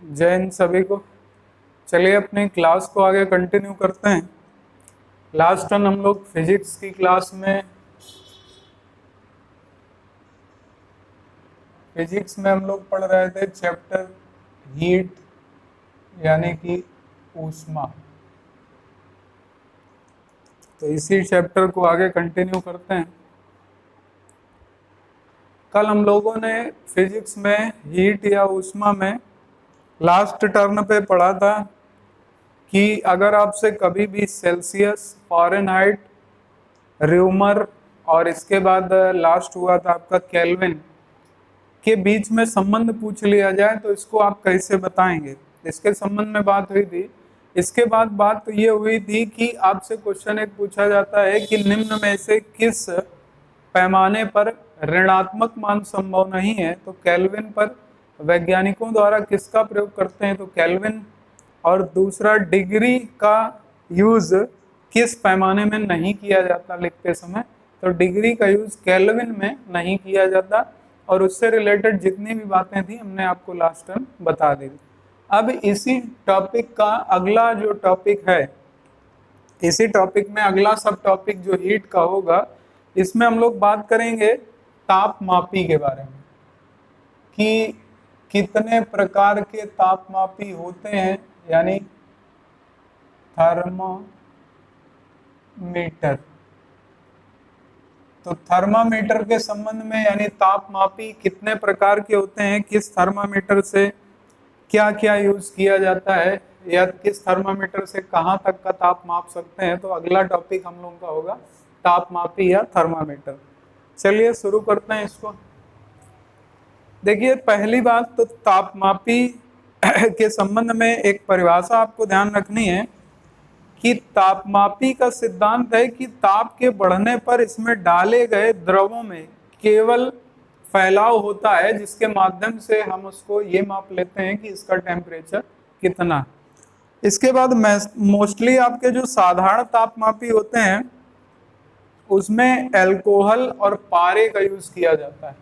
जय हिंद सभी को। चलिए अपनी क्लास को आगे कंटिन्यू करते हैं। लास्ट टाइम हम लोग फिजिक्स की क्लास में हम लोग पढ़ रहे थे चैप्टर हीट यानी कि ऊष्मा। तो इसी चैप्टर को आगे कंटिन्यू करते हैं। कल हम लोगों ने फिजिक्स में हीट या ऊष्मा में लास्ट टर्म पे पढ़ा था कि अगर आपसे कभी भी सेल्सियस, फ़ारेनहाइट, र्यूमर और इसके बाद लास्ट हुआ था आपका केल्विन के बीच में संबंध पूछ लिया जाए तो इसको आप कैसे बताएंगे, इसके संबंध में बात हुई थी। इसके बाद बात तो ये हुई थी कि आपसे क्वेश्चन एक पूछा जाता है कि निम्न में से किस पैमाने पर ऋणात्मक मान संभव नहीं है, तो केल्विन पर वैज्ञानिकों द्वारा किसका प्रयोग करते हैं, तो केल्विन। और दूसरा, डिग्री का यूज किस पैमाने में नहीं किया जाता लिखते समय, तो डिग्री का यूज केल्विन में नहीं किया जाता। और उससे रिलेटेड जितनी भी बातें थी हमने आपको लास्ट टाइम बता दी। अब इसी टॉपिक का अगला जो टॉपिक है, इसी टॉपिक में अगला सब टॉपिक जो हीट का होगा, इसमें हम लोग बात करेंगे तापमापी के बारे में कि कितने प्रकार के तापमापी होते हैं, यानी थर्मामीटर। तो थर्मामीटर के संबंध में यानी तापमापी कितने प्रकार के होते हैं, किस थर्मामीटर से क्या क्या यूज किया जाता है, या किस थर्मामीटर से कहाँ तक का ताप माप सकते हैं, तो अगला टॉपिक हम लोगों का होगा तापमापी या थर्मामीटर। चलिए शुरू करते हैं इसको। देखिए पहली बात तो तापमापी के संबंध में एक परिभाषा आपको ध्यान रखनी है कि तापमापी का सिद्धांत है कि ताप के बढ़ने पर इसमें डाले गए द्रवों में केवल फैलाव होता है, जिसके माध्यम से हम उसको ये माप लेते हैं कि इसका टेम्परेचर कितना। इसके बाद मोस्टली आपके जो साधारण तापमापी होते हैं उसमें अल्कोहल और पारे का यूज किया जाता है।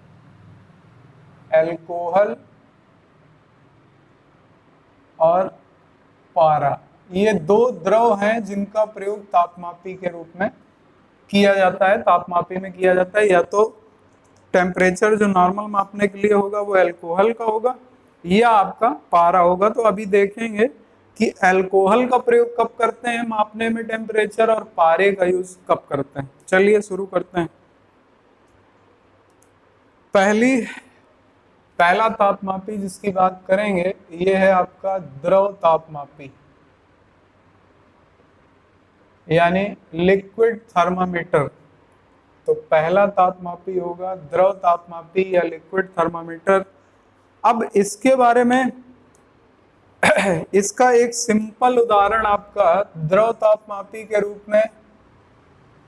अल्कोहल और पारा, ये दो द्रव हैं जिनका प्रयोग तापमापी के रूप में किया जाता है, तापमापी में किया जाता है। या तो टेम्परेचर जो नॉर्मल मापने के लिए होगा वो अल्कोहल का होगा, या आपका पारा होगा। तो अभी देखेंगे कि अल्कोहल का प्रयोग कब करते हैं मापने में टेम्परेचर, और पारे का यूज कब करते हैं। चलिए शुरू करते हैं। पहला तापमापी जिसकी बात करेंगे ये है आपका द्रव तापमापी, यानी लिक्विड थर्मामीटर। तो पहला तापमापी होगा द्रव तापमापी या लिक्विड थर्मामीटर। अब इसके बारे में इसका एक सिंपल उदाहरण आपका द्रव तापमापी के रूप में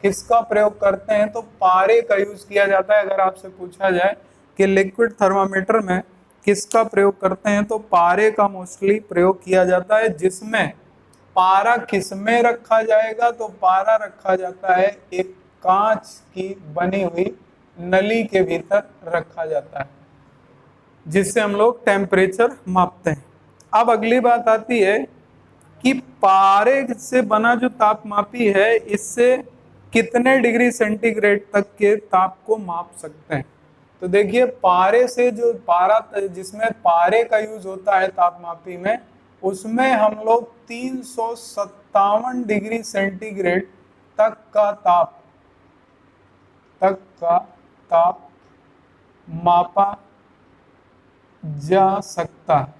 किसका प्रयोग करते हैं, तो पारे का यूज किया जाता है। अगर आपसे पूछा जाए कि लिक्विड थर्मामीटर में किसका प्रयोग करते हैं, तो पारे का मोस्टली प्रयोग किया जाता है। जिसमें पारा किसमें रखा जाएगा, तो पारा रखा जाता है एक कांच की बनी हुई नली के भीतर रखा जाता है, जिससे हम लोग टेम्परेचर मापते हैं। अब अगली बात आती है कि पारे से बना जो तापमापी है इससे कितने डिग्री सेंटीग्रेड तक के ताप को माप सकते हैं। तो देखिए पारे से जो पारा, जिसमें पारे का यूज होता है तापमापी में, उसमें हम लोग 357 डिग्री सेंटीग्रेड तक का ताप मापा जा सकता है।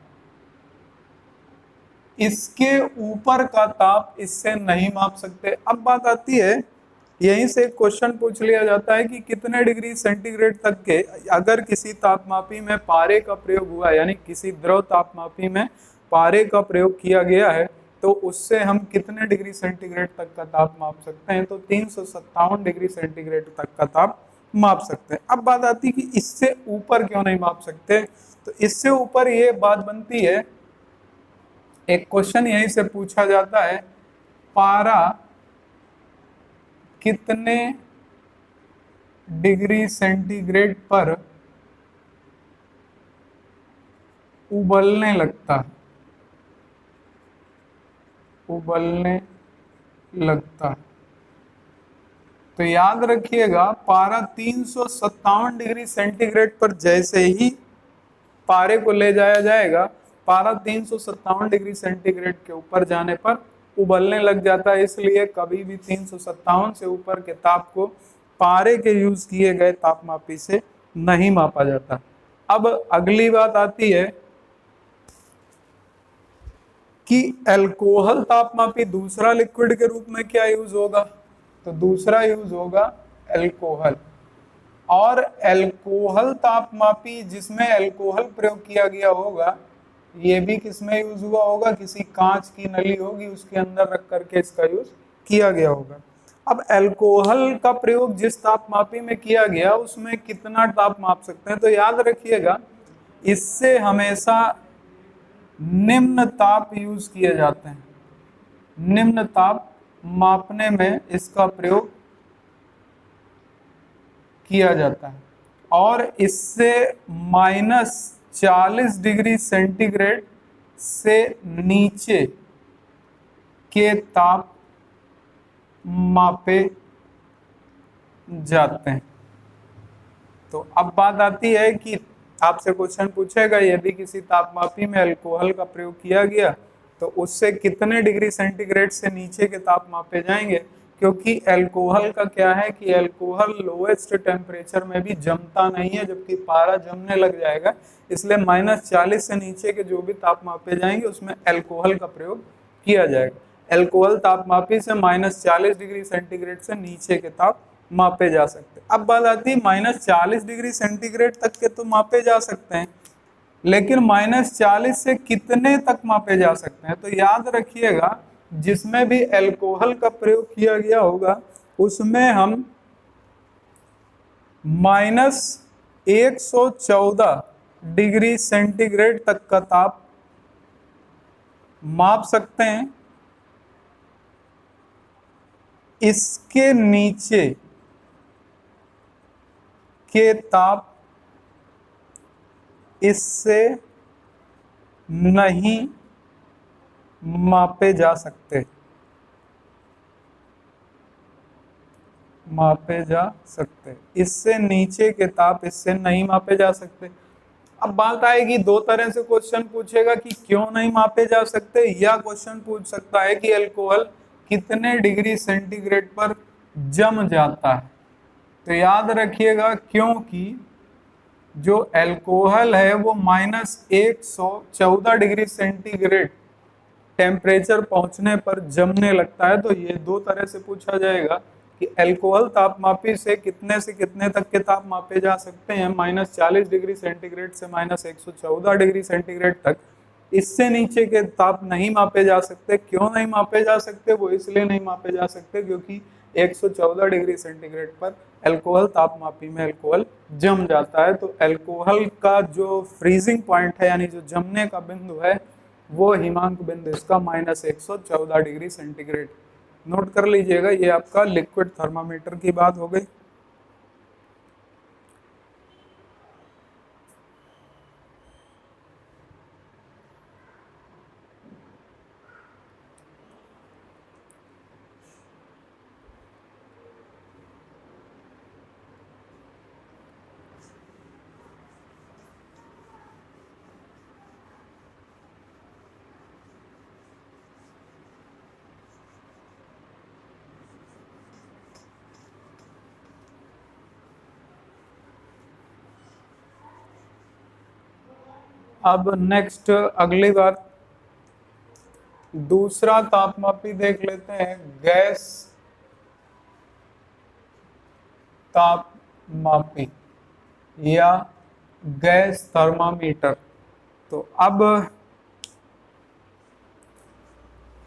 इसके ऊपर का ताप इससे नहीं माप सकते। अब बात आती है, यहीं से क्वेश्चन पूछ लिया जाता है कि कितने डिग्री सेंटीग्रेड तक के, अगर किसी तापमापी में पारे का प्रयोग हुआ, यानी किसी द्रव तापमापी में पारे का प्रयोग किया गया है, तो उससे हम कितने डिग्री सेंटीग्रेड तक का ताप माप सकते हैं, तो 357 डिग्री सेंटीग्रेड तक का ताप माप सकते हैं। अब बात आती है कि इससे ऊपर क्यों नहीं माप सकते, तो इससे ऊपर ये बात बनती है, एक क्वेश्चन यहीं से पूछा जाता है, पारा कितने डिग्री सेंटीग्रेड पर उबलने लगता है। उबलने लगता है। तो याद रखिएगा, पारा 357 डिग्री सेंटीग्रेड पर जैसे ही पारे को ले जाया जाएगा, पारा 357 डिग्री सेंटीग्रेड के ऊपर जाने पर उबलने लग जाता है। इसलिए कभी भी 357 से ऊपर के ताप को पारे के यूज किए गए तापमापी से नहीं मापा जाता। अब अगली बात आती है कि अल्कोहल तापमापी दूसरा लिक्विड के रूप में क्या यूज होगा। तो दूसरा यूज होगा अल्कोहल। और अल्कोहल तापमापी जिसमें अल्कोहल प्रयोग किया गया होगा, ये भी किसमें यूज हुआ होगा, किसी कांच की नली होगी उसके अंदर रख करके इसका यूज किया गया होगा। अब अल्कोहल का प्रयोग जिस तापमापी में किया गया उसमें कितना ताप माप सकते हैं। तो याद रखिएगा, इससे हमेशा निम्न ताप यूज किए जाते हैं। निम्न ताप मापने में इसका प्रयोग किया जाता है और इससे -40 डिग्री सेंटीग्रेड से नीचे के ताप मापे जाते हैं। तो अब बात आती है कि आपसे क्वेश्चन पूछेगा, यदि किसी तापमापी में अल्कोहल का प्रयोग किया गया तो उससे कितने डिग्री सेंटीग्रेड से नीचे के ताप मापे जाएंगे। क्योंकि अल्कोहल का क्या है कि अल्कोहल लोएस्ट टेम्परेचर में भी जमता नहीं है, जबकि पारा जमने लग जाएगा। इसलिए -40 से नीचे के जो भी ताप मापे जाएंगे उसमें अल्कोहल का प्रयोग किया जाएगा। अल्कोहल तापमापी से -40 डिग्री सेंटीग्रेड से नीचे के ताप मापे जा सकते। अब बात आती है -40 डिग्री सेंटीग्रेड तक के तो मापे जा सकते हैं, लेकिन -40 से कितने तक मापे जा सकते हैं। तो याद रखिएगा, जिसमें भी अल्कोहल का प्रयोग किया गया होगा उसमें हम -114 डिग्री सेंटीग्रेड तक का ताप माप सकते हैं। इसके नीचे के ताप इससे नहीं मापे जा सकते। इससे नीचे के ताप इससे नहीं मापे जा सकते। अब बात आएगी, दो तरह से क्वेश्चन पूछेगा कि क्यों नहीं मापे जा सकते, या क्वेश्चन पूछ सकता है कि अल्कोहल कितने डिग्री सेंटीग्रेड पर जम जाता है। तो याद रखिएगा, क्योंकि जो अल्कोहल है वो -114 डिग्री सेंटीग्रेड टेम्परेचर पहुंचने पर जमने लगता है। तो ये दो तरह से पूछा जाएगा कि अल्कोहल तापमापी से कितने तक के ताप मापे जा सकते हैं। -40 डिग्री सेंटीग्रेड से -114 डिग्री सेंटीग्रेड तक। इससे नीचे के ताप नहीं मापे जा सकते। क्यों नहीं मापे जा सकते? वो इसलिए नहीं मापे जा सकते क्योंकि 114 डिग्री सेंटीग्रेड पर अल्कोहल तापमापी में अल्कोहल जम जाता है। तो अल्कोहल का जो फ्रीजिंग पॉइंट है, यानी जो जमने का बिंदु है, वो हिमांक बिंदु इसका -114 डिग्री सेंटीग्रेड। नोट कर लीजिएगा, ये आपका लिक्विड थर्मामीटर की बात हो गई। अब नेक्स्ट अगली बात, दूसरा तापमापी देख लेते हैं, गैस तापमापी या गैस थर्मामीटर। तो अब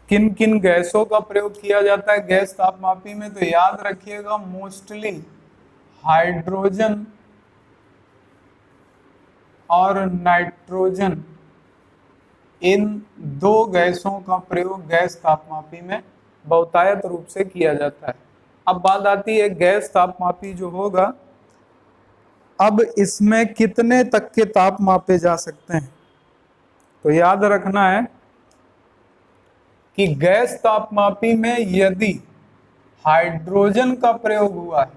किन किन गैसों का प्रयोग किया जाता है गैस तापमापी में? तो याद रखिएगा, मोस्टली हाइड्रोजन और नाइट्रोजन, इन दो गैसों का प्रयोग गैस तापमापी में बहुतायत रूप से किया जाता है। अब बात आती है गैस तापमापी जो होगा, अब इसमें कितने तक के ताप मापे जा सकते हैं। तो याद रखना है कि गैस तापमापी में यदि हाइड्रोजन का प्रयोग हुआ है,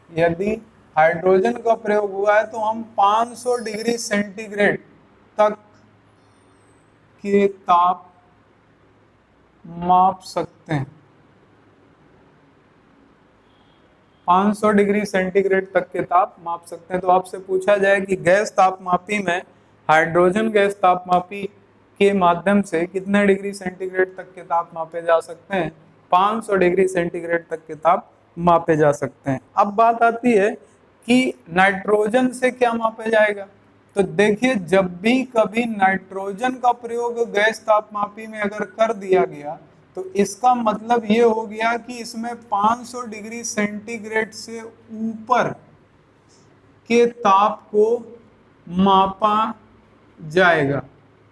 यदि हाइड्रोजन का प्रयोग हुआ है तो हम 500 डिग्री सेंटीग्रेड तक के ताप माप सकते हैं। 500 डिग्री सेंटीग्रेड तक के ताप माप सकते हैं। तो आपसे पूछा जाए कि गैस तापमापी में हाइड्रोजन गैस तापमापी के माध्यम से कितने डिग्री सेंटीग्रेड तक के ताप मापे जा सकते हैं? 500 डिग्री सेंटीग्रेड तक के ताप मापे जा सकते हैं। अब बात आती है कि नाइट्रोजन से क्या मापा जाएगा। तो देखिए, जब भी कभी नाइट्रोजन का प्रयोग गैस तापमापी में अगर कर दिया गया तो इसका मतलब ये हो गया कि इसमें 500 डिग्री सेंटीग्रेड से ऊपर के ताप को मापा जाएगा,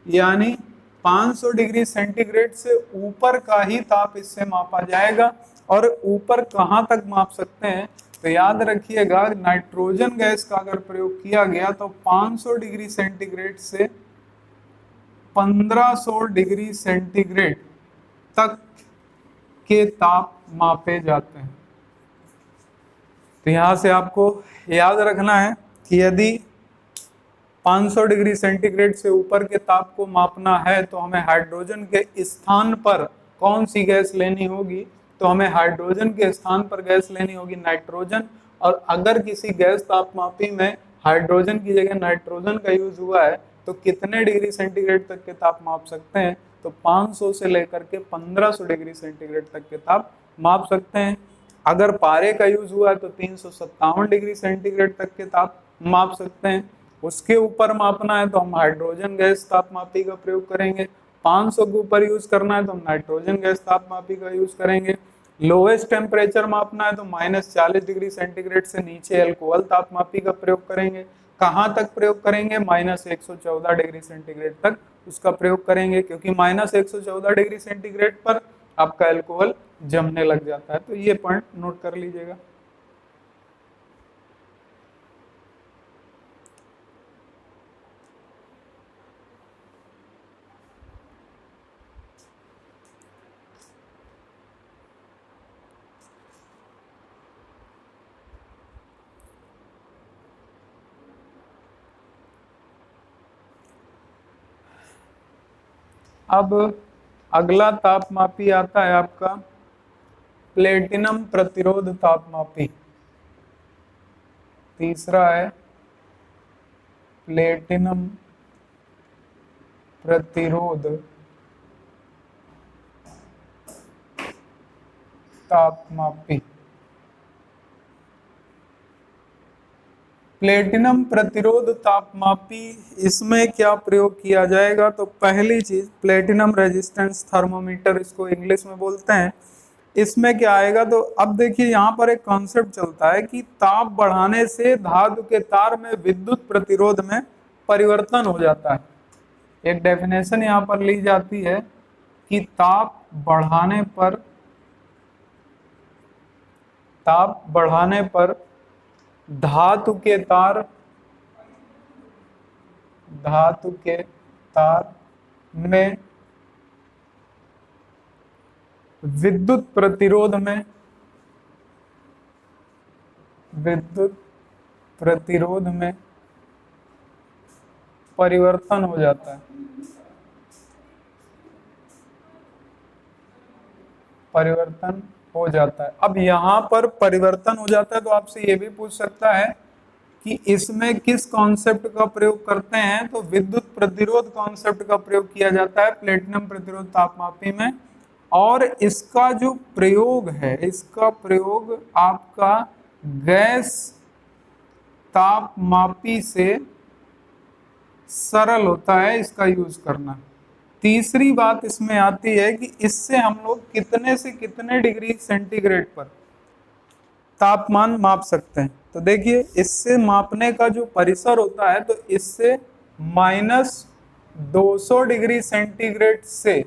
यानी 500 डिग्री सेंटीग्रेड से ऊपर का ही ताप इससे मापा जाएगा। और ऊपर कहाँ तक माप सकते हैं? तो याद रखिएगा, नाइट्रोजन गैस का अगर प्रयोग किया गया तो 500 डिग्री सेंटीग्रेड से 1500 डिग्री सेंटीग्रेड तक के ताप मापे जाते हैं। तो यहां से आपको याद रखना है कि यदि 500 डिग्री सेंटीग्रेड से ऊपर के ताप को मापना है तो हमें हाइड्रोजन के स्थान पर कौन सी गैस लेनी होगी? तो हमें हाइड्रोजन के स्थान पर गैस लेनी होगी नाइट्रोजन। और अगर किसी गैस तापमापी में हाइड्रोजन की जगह नाइट्रोजन का यूज हुआ है तो कितने डिग्री सेंटीग्रेड तक के ताप माप सकते हैं? तो 500 से लेकर के 1500 डिग्री सेंटीग्रेड तक के ताप माप सकते हैं। अगर पारे का यूज हुआ है तो 357 डिग्री सेंटीग्रेड तक के ताप माप सकते हैं। उसके ऊपर मापना है तो हम हाइड्रोजन गैस तापमापी का प्रयोग करेंगे। 500 के ऊपर यूज करना है तो हम नाइट्रोजन गैस तापमापी का यूज करेंगे। लोएस्ट टेम्परेचर मापना है तो -40 डिग्री सेंटीग्रेड से नीचे अल्कोहल तापमापी का प्रयोग करेंगे। कहाँ तक प्रयोग करेंगे? -114 डिग्री सेंटीग्रेड तक उसका प्रयोग करेंगे, क्योंकि -114 डिग्री सेंटीग्रेड पर आपका अल्कोहल जमने लग जाता है। तो ये पॉइंट नोट कर लीजिएगा। अब अगला तापमापी आता है आपका प्लेटिनम प्रतिरोध तापमापी। तीसरा है प्लेटिनम प्रतिरोध तापमापी। प्लेटिनम प्रतिरोध तापमापी, इसमें क्या प्रयोग किया जाएगा? तो पहली चीज प्लेटिनम रेजिस्टेंस थर्मोमीटर, इसको इंग्लिश में बोलते हैं। इसमें क्या आएगा? तो अब देखिए, यहाँ पर एक कॉन्सेप्ट चलता है कि ताप बढ़ाने से धातु के तार में विद्युत प्रतिरोध में परिवर्तन हो जाता है। एक डेफिनेशन यहाँ पर ली जाती है कि ताप बढ़ाने पर धातु के तार में विद्युत प्रतिरोध में परिवर्तन हो जाता है। परिवर्तन हो जाता है। अब यहाँ पर परिवर्तन हो जाता है तो आपसे ये भी पूछ सकता है कि इसमें किस कॉन्सेप्ट का प्रयोग करते हैं? तो विद्युत प्रतिरोध कॉन्सेप्ट का प्रयोग किया जाता है प्लेटिनम प्रतिरोध तापमापी में। और इसका जो प्रयोग है, इसका प्रयोग आपका गैस तापमापी से सरल होता है इसका यूज करना। तीसरी बात इसमें आती है कि इससे हम लोग कितने से कितने डिग्री सेंटीग्रेड पर तापमान माप सकते हैं। तो देखिए, इससे मापने का जो परिसर होता है तो इससे -200 डिग्री सेंटीग्रेड से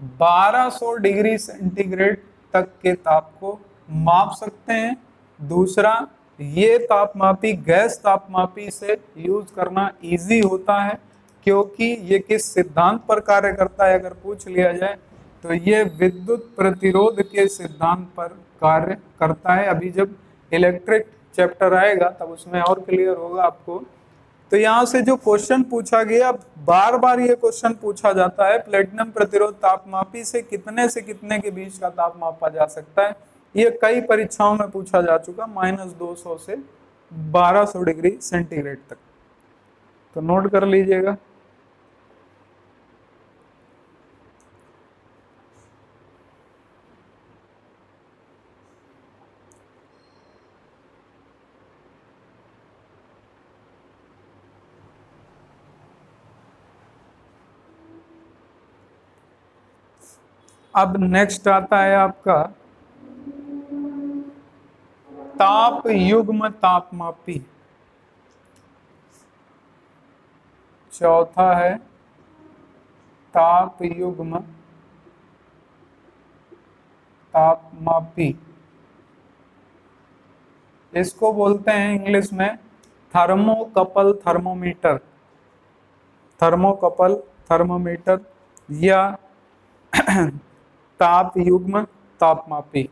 1200 डिग्री सेंटीग्रेड तक के ताप को माप सकते हैं। दूसरा, ये तापमापी गैस तापमापी से यूज करना इजी होता है, क्योंकि ये किस सिद्धांत पर कार्य करता है अगर पूछ लिया जाए तो ये विद्युत प्रतिरोध के सिद्धांत पर कार्य करता है। अभी जब इलेक्ट्रिक चैप्टर आएगा तब उसमें और क्लियर होगा आपको। तो यहाँ से जो क्वेश्चन पूछा गया, बार बार ये क्वेश्चन पूछा जाता है, प्लेटिनम प्रतिरोध तापमापी से कितने के बीच का ताप मापा जा सकता है। ये कई परीक्षाओं में पूछा जा चुका, -200 से 1200 डिग्री सेंटीग्रेड तक। तो नोट कर लीजिएगा। अब नेक्स्ट आता है आपका ताप युग्म तापमापी। चौथा है ताप युग्म तापमापी। इसको बोलते हैं इंग्लिश में थर्मोकपल थर्मोमीटर, थर्मोकपल थर्मोमीटर या ताप युग्म तापमापी।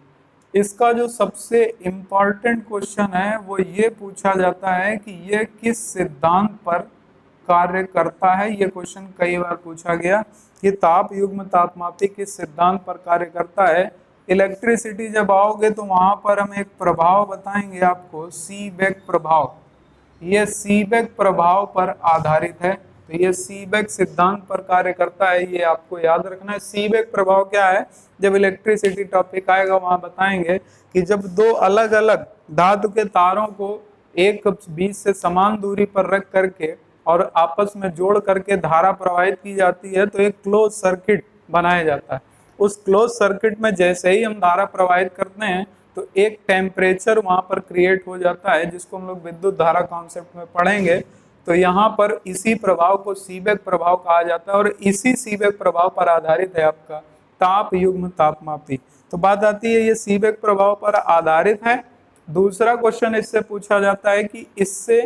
इसका जो सबसे इम्पॉर्टेंट क्वेश्चन है वो ये पूछा जाता है कि ये किस सिद्धांत पर कार्य करता है। ये क्वेश्चन कई बार पूछा गया कि ताप युग्म तापमापी किस सिद्धांत पर कार्य करता है। इलेक्ट्रिसिटी जब आओगे तो वहां पर हम एक प्रभाव बताएंगे आपको, सीबेक प्रभाव। ये सीबेक प्रभाव पर आधारित है। तो ये सीबेक सिद्धांत पर कार्य करता है, ये आपको याद रखना है। सीबेक प्रभाव क्या है, जब इलेक्ट्रिसिटी टॉपिक आएगा वहां बताएंगे कि जब दो अलग अलग धातु के तारों को एक बीच से समान दूरी पर रख करके और आपस में जोड़ करके धारा प्रवाहित की जाती है तो एक क्लोज सर्किट बनाया जाता है। उस क्लोज सर्किट में जैसे ही हम धारा प्रवाहित करते हैं तो एक टेम्परेचर वहां पर क्रिएट हो जाता है, जिसको हम लोग विद्युत धारा कॉन्सेप्ट में पढ़ेंगे। तो यहाँ पर इसी प्रभाव को सीबेक प्रभाव कहा जाता है और इसी सीबेक प्रभाव पर आधारित है आपका ताप युग्म तापमापी। तो बात आती है ये सीबेक प्रभाव पर आधारित है। दूसरा क्वेश्चन इससे पूछा जाता है कि इससे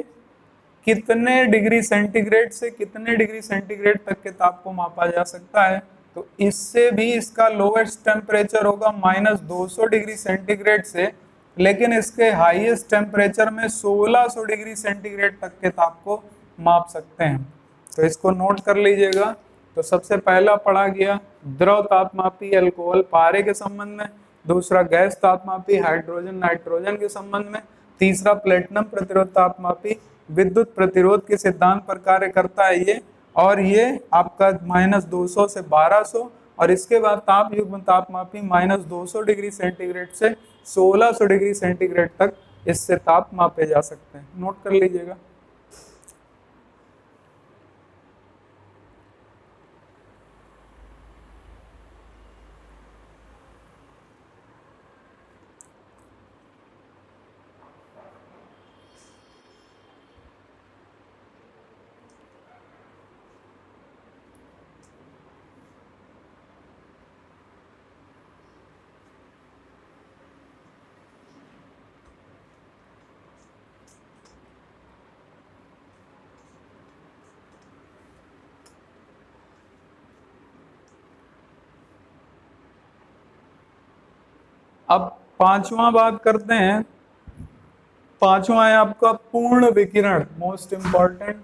कितने डिग्री सेंटीग्रेड से कितने डिग्री सेंटीग्रेड तक के ताप को मापा जा सकता है। तो इससे भी इसका लोएस्ट टेम्परेचर होगा -200 डिग्री सेंटीग्रेड से, लेकिन इसके हाईएस्ट टेम्परेचर में 1600 डिग्री सेंटीग्रेड तक के ताप को माप सकते हैं। तो इसको नोट कर लीजिएगा। तो सबसे पहला पढ़ा गया द्रव तापमापी अल्कोहल पारे के संबंध में, दूसरा गैस तापमापी हाइड्रोजन नाइट्रोजन के संबंध में, तीसरा प्लेटिनम प्रतिरोध तापमापी विद्युत प्रतिरोध के सिद्धांत पर कार्य करता है ये, और ये आपका -200 से 1200, और इसके बाद ताप युग्म तापमापी -200 डिग्री सेंटीग्रेड से 1600 डिग्री सेंटीग्रेड तक इससे ताप मापे जा सकते हैं। नोट कर लीजिएगा। अब पांचवा बात करते हैं। पांचवा है आपका पूर्ण विकिरण, मोस्ट इंपॉर्टेंट,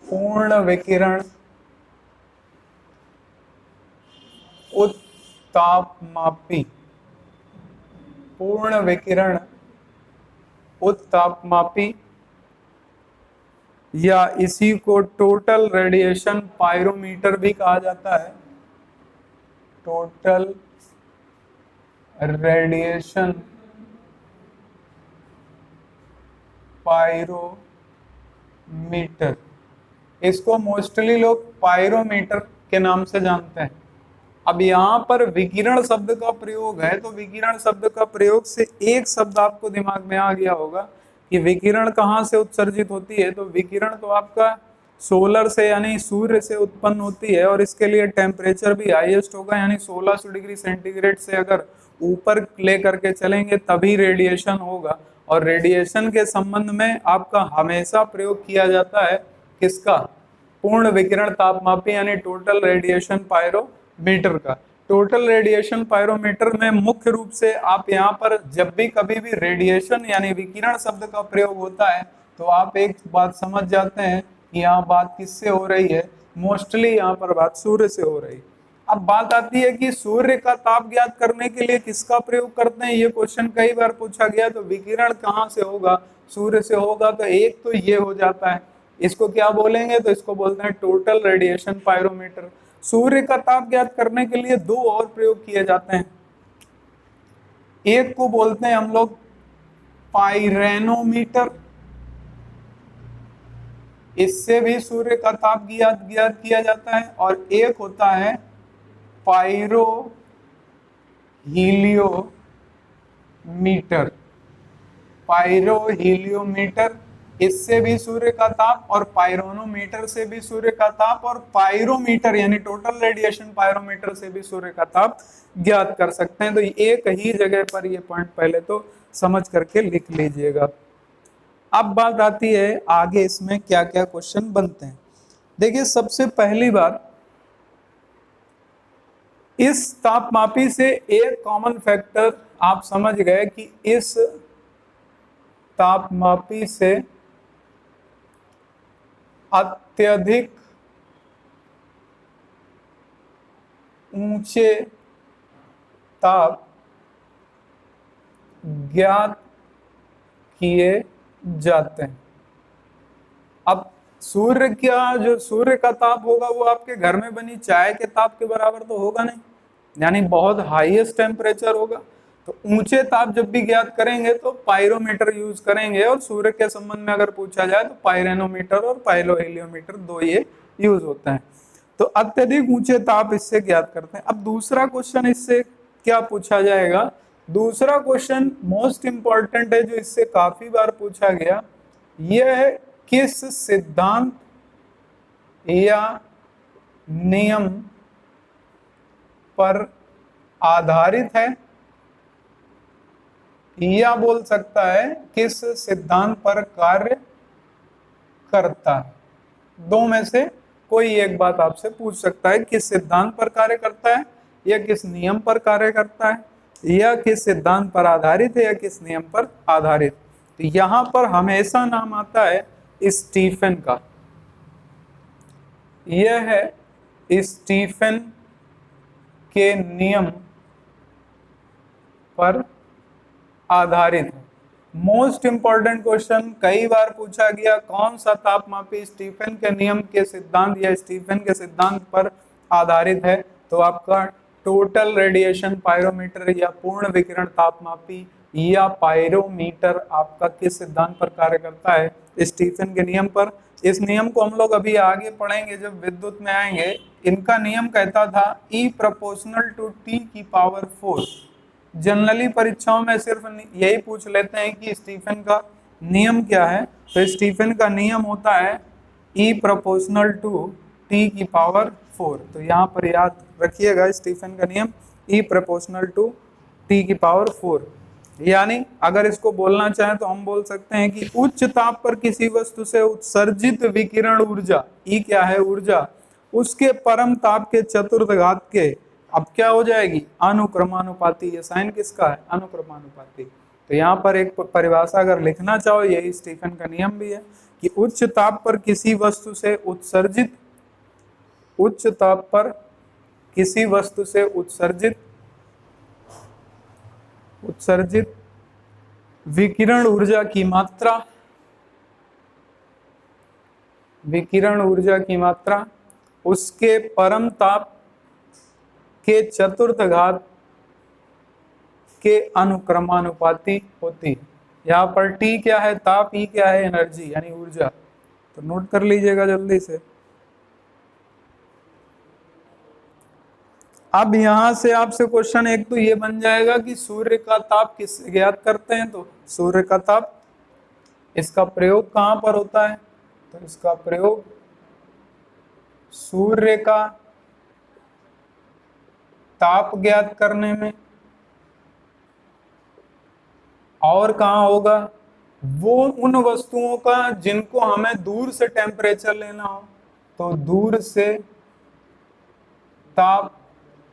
पूर्ण विकिरण उत्तापमापी। पूर्ण विकिरण उत्तापमापी या इसी को टोटल रेडिएशन पायरोमीटर भी कहा जाता है। टोटल रेडिएशन पायरोमीटर, इसको मोस्टली लोग पायरोमीटर के नाम से जानते हैं। अब यहाँ पर विकिरण शब्द का प्रयोग है, तो विकिरण शब्द का प्रयोग से एक शब्द आपको दिमाग में आ गया होगा कि विकिरण कहाँ से उत्सर्जित होती है। तो विकिरण तो आपका सोलर से यानी सूर्य से उत्पन्न होती है, और इसके लिए टेम्परेचर भी हाईएस्ट होगा, यानी 1600 डिग्री सेंटीग्रेड से अगर ऊपर ले करके चलेंगे तभी रेडिएशन होगा। और रेडिएशन के संबंध में आपका हमेशा प्रयोग किया जाता है किसका? पूर्ण विकिरण तापमापी यानी टोटल रेडिएशन पायरोमीटर का। टोटल रेडिएशन पायरोमीटर में मुख्य रूप से आप यहाँ पर जब भी कभी भी रेडिएशन यानी विकिरण शब्द का प्रयोग होता है तो आप एक बात समझ जाते हैं कि यहाँ बात किससे हो रही है। मोस्टली यहाँ पर बात सूर्य से हो रही है। अब बात आती है कि सूर्य का ताप ज्ञात करने के लिए किसका प्रयोग करते हैं, ये क्वेश्चन कई बार पूछा गया। तो विकिरण कहाँ से होगा? सूर्य से होगा। तो एक तो ये हो जाता है, इसको क्या बोलेंगे? तो इसको बोलते हैं टोटल रेडिएशन पायरोमीटर। सूर्य का ताप ज्ञात करने के लिए दो और प्रयोग किए जाते हैं। एक को बोलते हैं हम लोग पाइरेनोमीटर, इससे भी सूर्य का ताप ज्ञात किया जाता है। और एक होता है पायरो हीलियोमीटर। पायरो हीलियोमीटर, इससे भी सूर्य का ताप, और पायरोनोमीटर से भी सूर्य का ताप, और पायरोमीटर यानी टोटल रेडिएशन पायरोमीटर से भी सूर्य का ताप ज्ञात कर सकते हैं। तो एक ही जगह पर ये पॉइंट पहले तो समझ करके लिख लीजिएगा। अब बात आती है आगे इसमें क्या क्या क्वेश्चन बनते हैं। देखिए सबसे पहली बात, इस तापमापी से एक कॉमन फैक्टर आप समझ गए कि इस तापमापी से अत्यधिक ऊंचे ताप ज्ञात किए जाते हैं। अब सूर्य का ताप होगा वो आपके घर में बनी चाय के ताप के बराबर तो होगा नहीं, यानी बहुत हाईएस्ट टेम्परेचर होगा। तो ऊंचे ताप जब भी ज्ञात करेंगे तो पायरोमीटर यूज करेंगे, और सूर्य के संबंध में अगर पूछा जाए तो पायरेनोमीटर और पायरोहीलियोमीटर दो ये यूज होते हैं। तो अत्यधिक ऊंचे ताप इससे ज्ञात करते हैं। अब दूसरा क्वेश्चन इससे क्या पूछा जाएगा? दूसरा क्वेश्चन मोस्ट इंपॉर्टेंट है, जो इससे काफी बार पूछा गया। यह है किस सिद्धांत या नियम पर आधारित है, या बोल सकता है किस सिद्धांत पर कार्य करता है। दो में से कोई एक बात आपसे पूछ सकता है, किस सिद्धांत पर कार्य करता है, या किस नियम पर कार्य करता है, या किस सिद्धांत पर आधारित है, या किस नियम पर आधारित। तो यहां पर हमेशा नाम आता है स्टीफन का। यह है स्टीफन के नियम पर आधारित है। मोस्ट इंपॉर्टेंट क्वेश्चन कई बार पूछा गया, कौन सा तापमापी स्टीफन के नियम के सिद्धांत या स्टीफन के सिद्धांत पर आधारित है? तो आपका टोटल रेडिएशन पायरोमीटर या पूर्ण विकिरण तापमापी या पायरोमीटर आपका किस सिद्धांत पर कार्य करता है? स्टीफन के नियम पर। इस नियम को हम लोग अभी आगे पढ़ेंगे जब विद्युत में आएंगे। इनका नियम कहता था E प्रोपोर्शनल टू T की पावर 4। जनरली परीक्षाओं में सिर्फ यही पूछ लेते हैं कि स्टीफन का नियम क्या है। तो स्टीफन का नियम होता है E प्रोपोर्शनल टू T की पावर 4। तो यहाँ पर याद रखिएगा स्टीफन का नियम E प्रोपोर्शनल टू T की पावर 4। यानी अगर इसको बोलना चाहें तो हम बोल सकते हैं कि उच्च ताप पर किसी वस्तु से उत्सर्जित विकिरण ऊर्जा, E क्या है? ऊर्जा, उसके परम ताप के चतुर्थ घात के, अब क्या हो जाएगी? अनुक्रमानुपाती। ये साइन किसका है? अनुक्रमानुपाती। तो यहाँ पर एक परिभाषा अगर लिखना चाहो, यही स्टीफन का नियम भी है कि उच्च ताप पर किसी वस्तु से उत्सर्जित, उच्च ताप पर किसी वस्तु से उत्सर्जित विकिरण ऊर्जा की मात्रा, विकिरण ऊर्जा की मात्रा उसके परम ताप के चतुर्थ घात के अनुक्रमानुपाती होती है। यहाँ पर T क्या है? ताप। E क्या है? एनर्जी यानी ऊर्जा। तो नोट कर लीजिएगा जल्दी से। अब यहां से आपसे क्वेश्चन एक तो ये बन जाएगा कि सूर्य का ताप किससे ज्ञात करते हैं? तो सूर्य का ताप, इसका प्रयोग कहां पर होता है? तो इसका प्रयोग सूर्य का ताप ज्ञात करने में। और कहां होगा? वो उन वस्तुओं का जिनको हमें दूर से टेम्परेचर लेना हो, तो दूर से ताप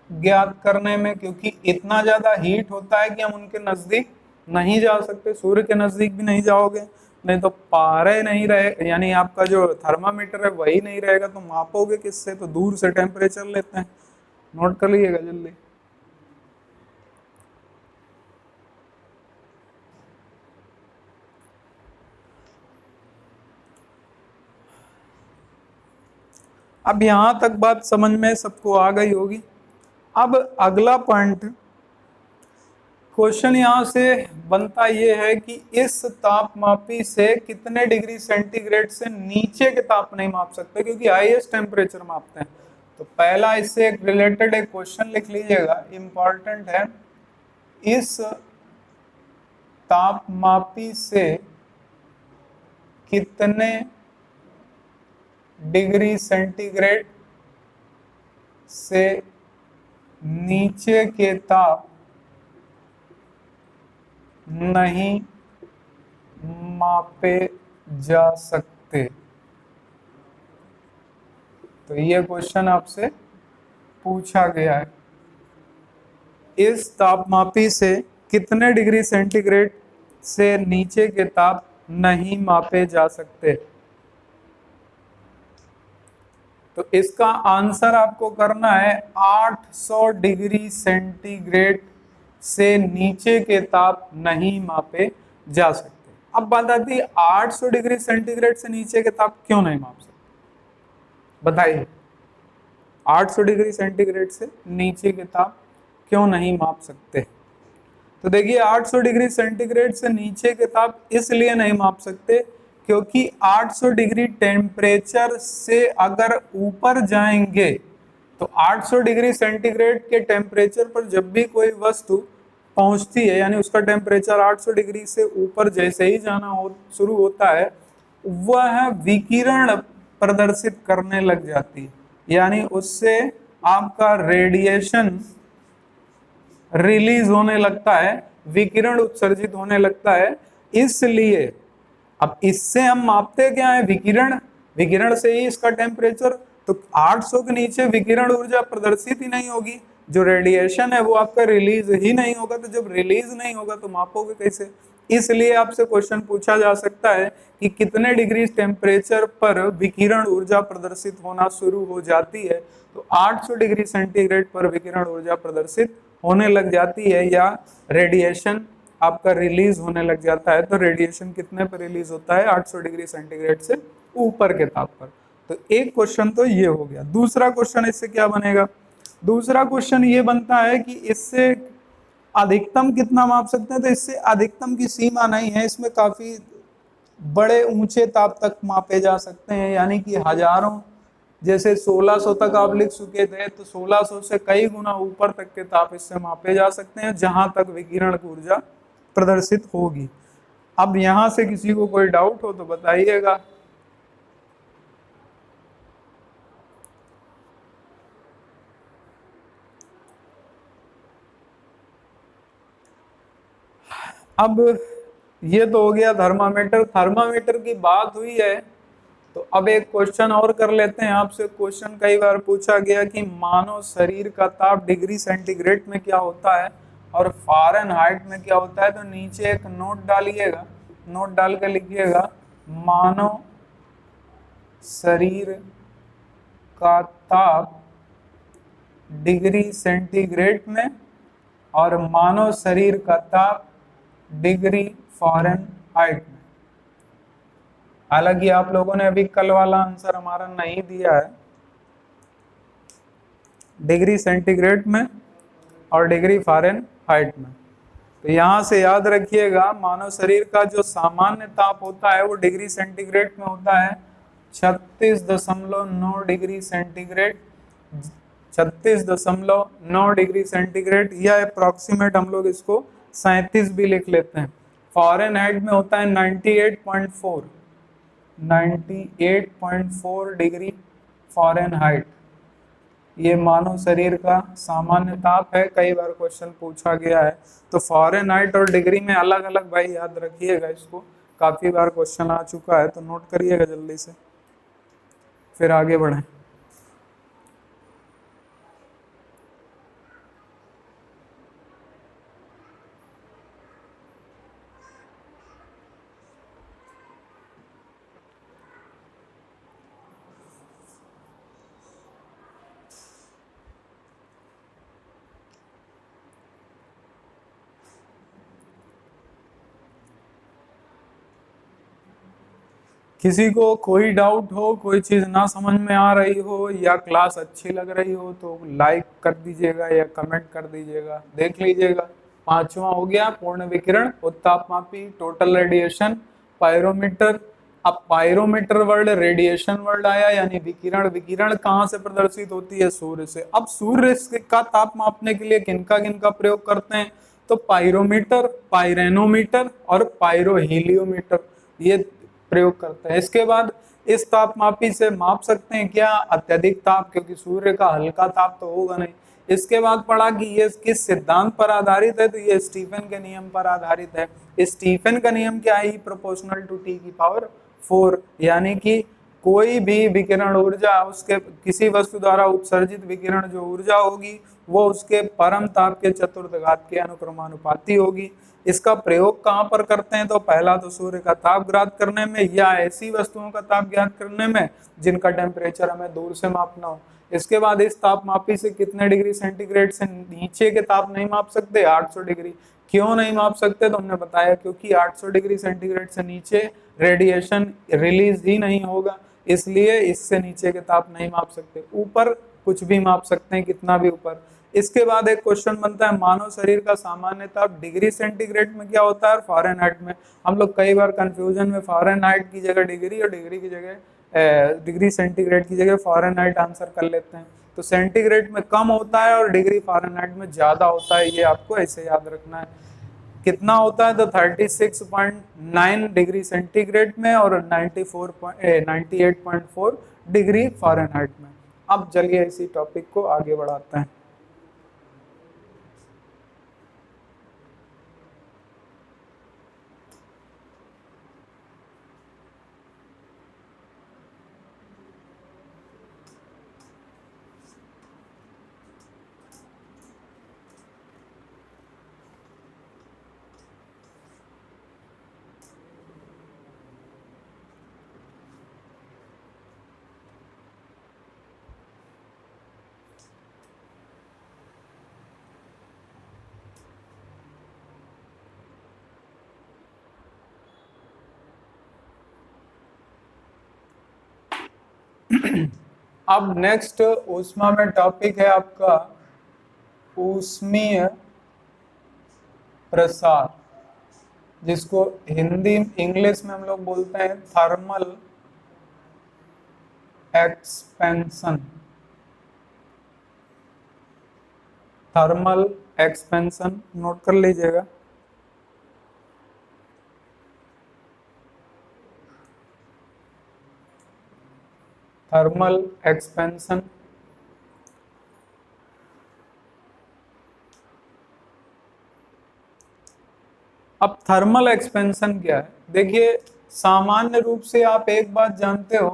ज्ञात करने में, क्योंकि इतना ज्यादा हीट होता है कि हम उनके नजदीक नहीं जा सकते, सूर्य के नजदीक भी नहीं जाओगे, नहीं तो पारे नहीं रहे, यानी आपका जो थर्मामीटर है वही नहीं रहेगा, तो मापोगे किससे? तो दूर से टेम्परेचर लेते हैं। नोट कर लीजिएगा जल्दी। अब यहां तक बात समझ में सबको आ गई होगी। अब अगला पॉइंट, क्वेश्चन यहां से बनता ये है कि इस तापमापी से कितने डिग्री सेंटीग्रेड से नीचे के ताप नहीं माप सकते, क्योंकि हाईएस्ट टेम्परेचर मापते हैं। तो पहला इससे एक रिलेटेड एक क्वेश्चन लिख लीजिएगा, इंपॉर्टेंट है। इस तापमापी से कितने डिग्री सेंटीग्रेड से नीचे के ताप नहीं मापे जा सकते? तो ये क्वेश्चन आपसे पूछा गया है, इस तापमापी से कितने डिग्री सेंटीग्रेड से नीचे के ताप नहीं मापे जा सकते। तो इसका आंसर आपको करना है 800 डिग्री सेंटीग्रेड से नीचे के ताप नहीं मापे जा सकते। अब बात आती है 800 डिग्री सेंटीग्रेड से नीचे के ताप क्यों नहीं माप सकते, बताइए। 800 डिग्री सेंटीग्रेड से नीचे के ताप क्यों नहीं माप सकते? तो देखिए 800 डिग्री सेंटीग्रेड से नीचे के ताप इसलिए नहीं माप सकते क्योंकि 800 डिग्री टेम्परेचर से अगर ऊपर जाएंगे तो 800 डिग्री सेंटीग्रेड के टेम्परेचर पर जब भी कोई वस्तु पहुंचती है, यानी उसका टेम्परेचर 800 डिग्री से ऊपर जैसे ही जाना शुरू होता है, वह विकिरण प्रदर्शित करने लग जाती है, यानी उससे आपका रेडिएशन रिलीज होने लगता है, विकिरण उत्सर्जित होने लगता है। इसलिए अब इससे हम मापते क्या है? विकिरण, विकिरण से ही इसका टेम्परेचर, तो 800 के नीचे विकिरण ऊर्जा प्रदर्शित ही नहीं होगी, जो रेडिएशन है वो आपका रिलीज ही नहीं होगा, तो जब रिलीज नहीं होगा तो मापोगे कैसे? इसलिए आपसे क्वेश्चन पूछा जा सकता है कि कितने डिग्री टेम्परेचर पर विकिरण ऊर्जा प्रदर्शित होना शुरू हो जाती है। तो 800 डिग्री सेंटीग्रेड पर विकिरण ऊर्जा प्रदर्शित होने लग जाती है, या रेडिएशन आपका रिलीज होने लग जाता है। तो रेडिएशन कितने पर रिलीज होता है? 800 डिग्री सेंटीग्रेड से ऊपर के ताप पर। तो एक क्वेश्चन तो ये हो गया। दूसरा क्वेश्चन इससे क्या बनेगा? दूसरा क्वेश्चन ये बनता है कि इससे अधिकतम कितना माप सकते हैं? तो इससे अधिकतम की सीमा नहीं है, इसमें काफी बड़े ऊंचे ताप तक मापे जा सकते हैं, यानी कि हजारों, जैसे 1600 तक आप लिख चुके थे, तो 1600 से कई गुना ऊपर तक के ताप इससे मापे जा सकते हैं, जहां तक विकिरण ऊर्जा प्रदर्शित होगी। अब यहां से किसी को कोई डाउट हो तो बताइएगा। अब ये तो हो गया थर्मामीटर। थर्मामीटर की बात हुई है तो अब एक क्वेश्चन और कर लेते हैं आपसे। क्वेश्चन कई बार पूछा गया कि मानव शरीर का ताप डिग्री सेंटीग्रेड में क्या होता है और फ़ारेनहाइट में क्या होता है। तो नीचे एक नोट डालिएगा, नोट डाल के लिखिएगा मानव शरीर का ताप डिग्री सेंटीग्रेड में और मानव शरीर का ताप डिग्री फ़ारेनहाइट में। हालांकि आप लोगों ने अभी कल वाला आंसर हमारा नहीं दिया है, डिग्री सेंटीग्रेड में और डिग्री फ़ारेनहाइट में। तो यहाँ से याद रखिएगा मानव शरीर का जो सामान्य ताप होता है वो डिग्री सेंटीग्रेड में होता है 36.9 डिग्री सेंटीग्रेड, 36.9 डिग्री सेंटीग्रेड, या अप्रोक्सीमेट हम लोग इसको 37 भी लिख लेते हैं। फ़ारेनहाइट में होता है 98.4 डिग्री फ़ारेनहाइट। ये मानव शरीर का सामान्य ताप है, कई बार क्वेश्चन पूछा गया है। तो फ़ारेनहाइट और डिग्री में अलग अलग भाई याद रखिएगा इसको, काफ़ी बार क्वेश्चन आ चुका है, तो नोट करिएगा जल्दी से, फिर आगे बढ़ें। किसी को कोई डाउट हो, कोई चीज़ ना समझ में आ रही हो या क्लास अच्छी लग रही हो तो लाइक कर दीजिएगा या कमेंट कर दीजिएगा। देख लीजिएगा, पांचवा हो गया पूर्ण विकिरण, उत्तापमापी, टोटल रेडिएशन, पायरोमीटर। अब पायरोमीटर वर्ड रेडिएशन वर्ड आया, यानी विकिरण। विकिरण कहाँ से प्रदर्शित होती है? सूर्य से। अब सूर्य का ताप मापने के लिए किनका किनका प्रयोग करते हैं? तो पायरोमीटर, पायरेनोमीटर और पायरोहीलियोमीटर, ये प्रयोग करते हैं। इसके बाद इस तापमापी से माप सकते हैं क्या? अत्यधिक ताप, क्योंकि सूर्य का हल्का ताप तो होगा नहीं। इसके बाद पढ़ा कि ये किस सिद्धांत पर आधारित है? तो ये स्टीफन के नियम पर आधारित है। स्टीफन का नियम क्या है? प्रोपोर्शनल टू टी की पावर 4, यानी कि कोई भी विकिरण ऊर्जा, उसके किसी वस्तु द्वारा उत्सर्जित विकिरण जो ऊर्जा होगी वो उसके परम ताप के चतुर्थ घात के अनुक्रमानुपाती होगी। इसका प्रयोग कहाँ पर करते हैं? तो पहला तो सूर्य का ताप ज्ञात करने में, या ऐसी वस्तुओं का ताप ज्ञात करने में जिनका टेम्परेचर हमें दूर से मापना हो। इसके बाद इस तापमापी से कितने डिग्री सेंटीग्रेड से नीचे के ताप नहीं माप सकते? 800 डिग्री। क्यों नहीं माप सकते? तो हमने बताया क्योंकि 800 डिग्री सेंटीग्रेड से नीचे रेडिएशन रिलीज ही नहीं होगा, इसलिए इससे नीचे के ताप नहीं माप सकते। ऊपर कुछ भी माप सकते हैं, कितना भी ऊपर। इसके बाद एक क्वेश्चन बनता है, मानव शरीर का सामान्य ताप डिग्री सेंटीग्रेड में क्या होता है और फ़ारेनहाइट में? हम लोग कई बार कंफ्यूजन में फ़ारेनहाइट की जगह डिग्री और डिग्री की जगह डिग्री सेंटीग्रेड की जगह फ़ारेनहाइट आंसर कर लेते हैं। तो सेंटीग्रेड में कम होता है और डिग्री फ़ारेनहाइट में ज़्यादा होता है, ये आपको ऐसे याद रखना है। कितना होता है? तो 36.9 डिग्री सेंटीग्रेड में और 98.4 डिग्री फ़ारेनहाइट में। अब चलिए इसी टॉपिक को आगे बढ़ाते हैं। अब नेक्स्ट ऊष्मा में टॉपिक है आपका ऊष्मीय प्रसार, जिसको हिंदी इंग्लिश में हम लोग बोलते हैं thermal expansion. Thermal expansion note कर लीजिएगा। Thermal expansion. अब थर्मल एक्सपेंशन क्या है? देखिए, सामान्य रूप से आप एक बात जानते हो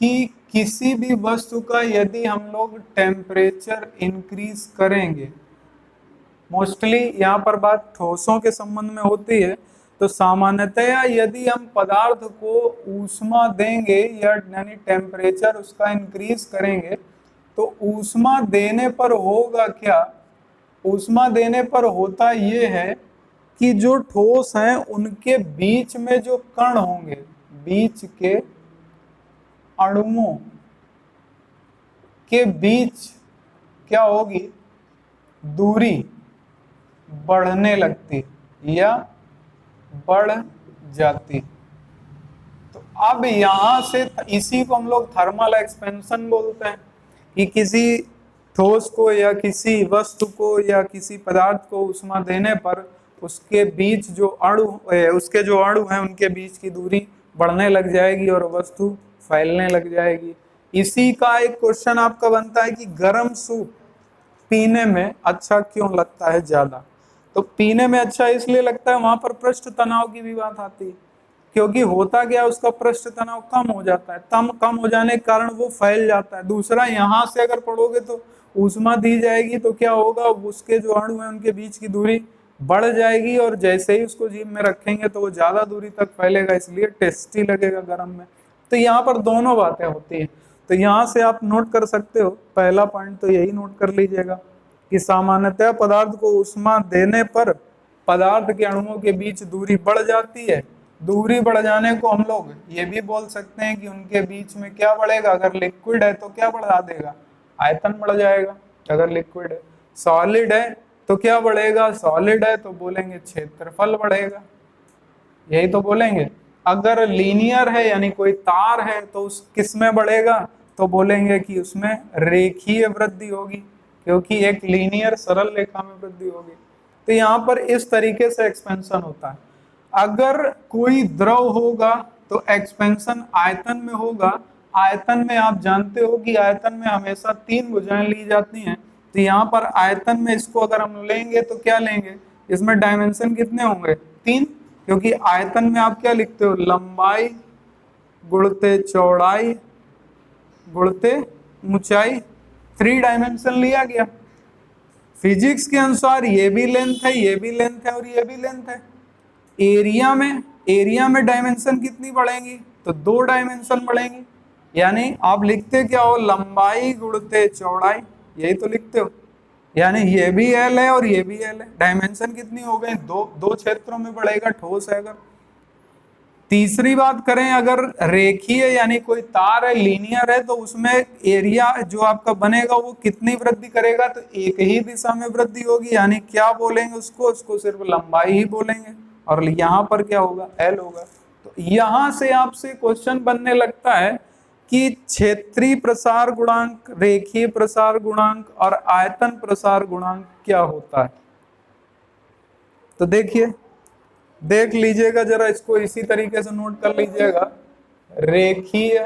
कि किसी भी वस्तु का यदि हम लोग टेम्परेचर इंक्रीज करेंगे, मोस्टली यहाँ पर बात ठोसों के संबंध में होती है, तो सामान्यतया यदि हम पदार्थ को ऊष्मा देंगे या यानी टेम्परेचर उसका इंक्रीज करेंगे, तो ऊष्मा देने पर होगा क्या? ऊष्मा देने पर होता ये है कि जो ठोस हैं उनके बीच में जो कण होंगे, बीच के अणुओं के बीच क्या होगी? दूरी बढ़ने लगती या बढ़ जाती। तो अब यहां से इसी को हम लोग थर्मल एक्सपेंशन बोलते हैं कि किसी ठोस को या किसी वस्तु को या किसी पदार्थ को ऊष्मा देने पर उसके बीच जो अणु उसके जो अणु हैं उनके बीच की दूरी बढ़ने लग जाएगी और वस्तु फैलने लग जाएगी। इसी का एक क्वेश्चन आपका बनता है कि गर्म सूप पीने में अच्छा क्यों लगता है ज्यादा? तो पीने में अच्छा इसलिए लगता है, वहां पर पृष्ठ तनाव की भी बात आती है। क्योंकि होता क्या, उसका पृष्ठ तनाव कम हो जाता है, कम हो जाने के कारण वो फैल जाता है। दूसरा, यहाँ से अगर पढ़ोगे तो ऊष्मा दी जाएगी तो क्या होगा, उसके जो अणु हैं उनके बीच की दूरी बढ़ जाएगी, और जैसे ही उसको जीभ में रखेंगे तो वो ज्यादा दूरी तक फैलेगा, इसलिए टेस्टी लगेगा गर्म में। तो यहाँ पर दोनों बातें होती हैं। तो यहाँ से आप नोट कर सकते हो, पहला पॉइंट तो यही नोट कर लीजिएगा कि सामान्यतः पदार्थ को ऊष्मा देने पर पदार्थ के अणुओं के बीच दूरी बढ़ जाती है। दूरी बढ़ जाने को हम लोग ये भी बोल सकते हैं कि उनके बीच में क्या बढ़ेगा, अगर लिक्विड है तो क्या बढ़ा देगा, आयतन बढ़ जाएगा। अगर लिक्विड है, सॉलिड है तो क्या बढ़ेगा, सॉलिड है तो बोलेंगे क्षेत्रफल बढ़ेगा, यही तो बोलेंगे। अगर लीनियर है यानी कोई तार है तो उस किस में बढ़ेगा, तो बोलेंगे कि उसमें रेखीय वृद्धि होगी, क्योंकि एक लीनियर सरल रेखा में वृद्धि होगी। तो यहाँ पर इस तरीके से एक्सपेंशन होता है। अगर कोई द्रव होगा तो एक्सपेंशन आयतन में होगा। आयतन में आप जानते हो कि आयतन में हमेशा 3 भुजाएं ली जाती हैं। तो यहाँ पर आयतन में इसको अगर हम लेंगे तो क्या लेंगे, इसमें डायमेंशन कितने होंगे, 3, क्योंकि आयतन में आप क्या लिखते हो, लंबाई गुणते चौड़ाई गुणते ऊंचाई, 3 डायमेंशन लिया गया। फिजिक्स के अनुसार ये भी लेंथ है, ये भी लेंथ है और ये भी लेंथ है। एरिया में डायमेंशन कितनी बढ़ेंगी, तो 2 डायमेंशन बढ़ेंगी। यानी आप लिखते क्या हो, लंबाई गुणते चौड़ाई, यही तो लिखते हो। यानी ये भी एल है और ये भी एल है, डायमेंशन कितनी हो गई, दो क्षेत्रों में बढ़ेगा, ठोस है अगर। तीसरी बात करें, अगर रेखीय यानी कोई तार है, लीनियर है, तो उसमें एरिया जो आपका बनेगा वो कितनी वृद्धि करेगा, तो एक ही दिशा में वृद्धि होगी। यानी क्या बोलेंगे उसको सिर्फ लंबाई ही बोलेंगे, और यहाँ पर क्या होगा, एल होगा। तो यहां से आपसे क्वेश्चन बनने लगता है कि क्षेत्रीय प्रसार गुणांक, रेखीय प्रसार गुणांक और आयतन प्रसार गुणांक क्या होता है। तो देखिए, देख लीजिएगा जरा, इसको इसी तरीके से नोट कर लीजिएगा। रेखीय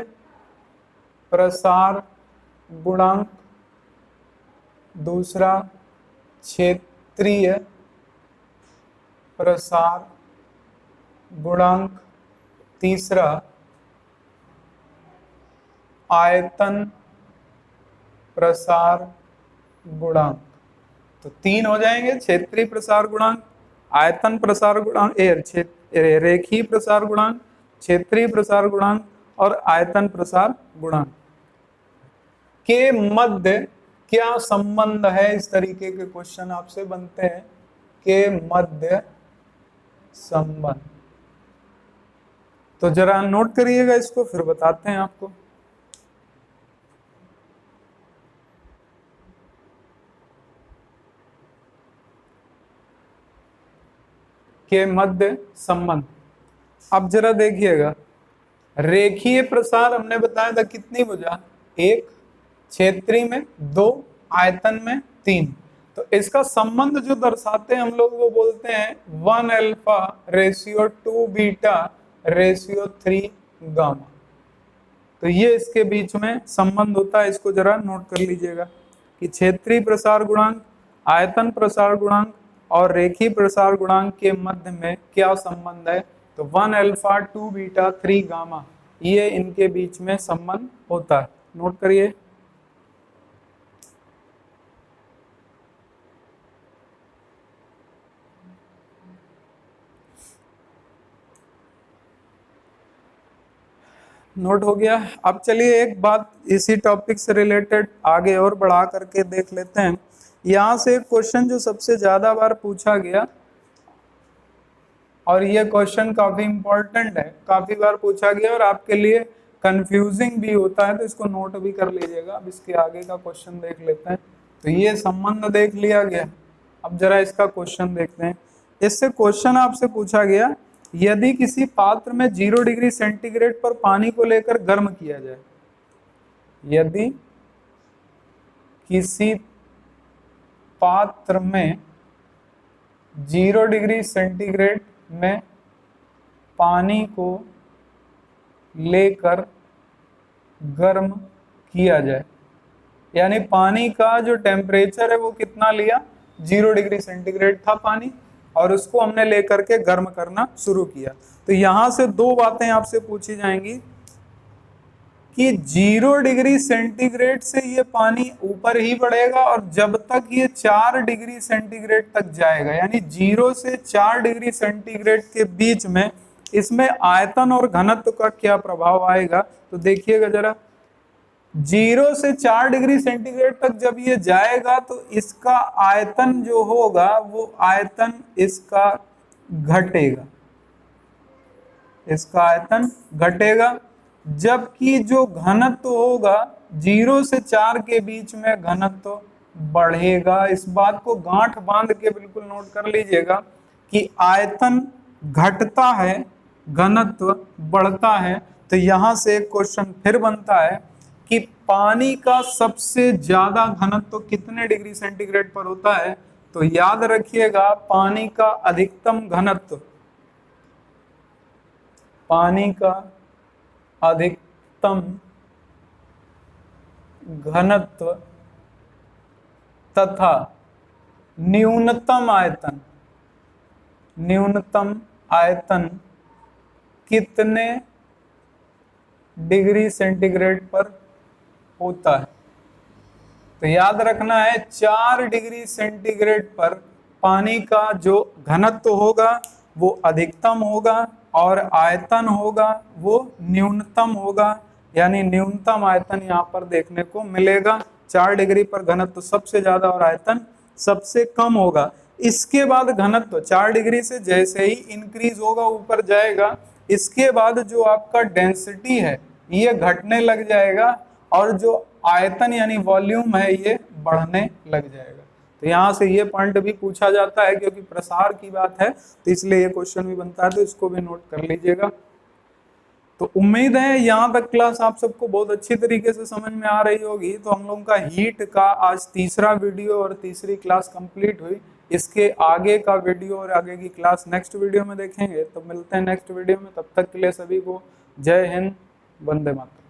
प्रसार गुणांक, दूसरा क्षेत्रीय प्रसार गुणांक, तीसरा आयतन प्रसार गुणांक। तो 3 हो जाएंगे, क्षेत्रीय प्रसार गुणांक, आयतन प्रसार गुणांक, रेखीय प्रसार गुणांक, क्षेत्रीय प्रसार गुणांक और आयतन प्रसार गुणांक के मध्य क्या संबंध है। इस तरीके के क्वेश्चन आपसे बनते हैं, के मध्य संबंध। तो जरा नोट करिएगा इसको, फिर बताते हैं आपको। के मध्य संबंध। अब जरा देखिएगा, रेखीय प्रसार हमने बताया था कितनी भुजा, 1, क्षेत्रीय में 2, आयतन में 3। तो इसका संबंध जो दर्शाते हैं हम लोग वो बोलते हैं 1 alpha ratio 2 beta ratio 3 gamma. तो ये इसके बीच में संबंध होता है, इसको जरा नोट कर लीजिएगा कि क्षेत्रीय प्रसार गुणांक, आयतन प्रसार गुणांक और रेखीय प्रसार गुणांक के मध्य में क्या संबंध है। तो 1 अल्फा 2 बीटा 3 गामा, ये इनके बीच में संबंध होता है, नोट करिए। नोट हो गया। अब चलिए एक बात इसी टॉपिक से रिलेटेड आगे और बढ़ा करके देख लेते हैं। यहाँ से एक क्वेश्चन जो सबसे ज्यादा बार पूछा गया, और ये क्वेश्चन काफी इंपॉर्टेंट है, काफी बार पूछा गया और आपके लिए कंफ्यूजिंग भी होता है, तो इसको नोट भी कर लीजिएगा। अब इसके आगे का क्वेश्चन देख लेते हैं। तो ये संबंध देख लिया गया, अब जरा इसका क्वेश्चन देखते हैं। इससे क्वेश्चन आपसे पूछा गया, यदि किसी पात्र में 0 डिग्री सेंटीग्रेड पर पानी को लेकर गर्म किया जाए, यदि किसी पात्र में 0 डिग्री सेंटीग्रेड में पानी को लेकर गर्म किया जाए, यानी पानी का जो टेम्परेचर है वो कितना लिया, 0 डिग्री सेंटीग्रेड था पानी, और उसको हमने लेकर के गर्म करना शुरू किया। तो यहां से दो बातें आपसे पूछी जाएंगी कि 0 डिग्री सेंटीग्रेड से ये पानी ऊपर ही बढ़ेगा और जब तक ये 4 डिग्री सेंटीग्रेड तक जाएगा, यानी 0 से 4 डिग्री सेंटीग्रेड के बीच में इसमें आयतन और घनत्व का क्या प्रभाव आएगा। तो देखिएगा जरा, 0 से 4 डिग्री सेंटीग्रेड तक जब ये जाएगा तो इसका आयतन जो होगा वो आयतन इसका घटेगा, इसका आयतन घटेगा, जबकि जो घनत्व होगा 0 से 4 के बीच में घनत्व बढ़ेगा। इस बात को गांठ बांध के बिल्कुल नोट कर लीजिएगा कि आयतन घटता है, घनत्व बढ़ता है। तो यहां से एक क्वेश्चन फिर बनता है कि पानी का सबसे ज्यादा घनत्व कितने डिग्री सेंटीग्रेड पर होता है। तो याद रखिएगा, पानी का अधिकतम घनत्व, पानी का अधिकतम घनत्व तथा न्यूनतम आयतन, न्यूनतम आयतन कितने डिग्री सेंटीग्रेड पर होता है। तो याद रखना है 4 डिग्री सेंटीग्रेड पर पानी का जो घनत्व होगा वो अधिकतम होगा और आयतन होगा वो न्यूनतम होगा, यानी न्यूनतम आयतन यहाँ पर देखने को मिलेगा। 4 डिग्री पर घनत्व सबसे ज्यादा और आयतन सबसे कम होगा। इसके बाद घनत्व 4 डिग्री से जैसे ही इंक्रीज होगा, ऊपर जाएगा, इसके बाद जो आपका डेंसिटी है ये घटने लग जाएगा और जो आयतन यानी वॉल्यूम है ये बढ़ने लग जाएगा। तो यहाँ से ये पॉइंट भी पूछा जाता है, क्योंकि प्रसार की बात है तो इसलिए ये क्वेश्चन भी बनता है, तो इसको भी नोट कर लीजिएगा। तो उम्मीद है यहाँ तक क्लास आप सबको बहुत अच्छी तरीके से समझ में आ रही होगी। तो हम लोगों का हीट का आज तीसरा वीडियो और तीसरी क्लास कंप्लीट हुई। इसके आगे का वीडियो और आगे की क्लास नेक्स्ट वीडियो में देखेंगे। तो मिलते हैं नेक्स्ट वीडियो में, तब तक के लिए सभी को जय हिंद, वंदे मातरम।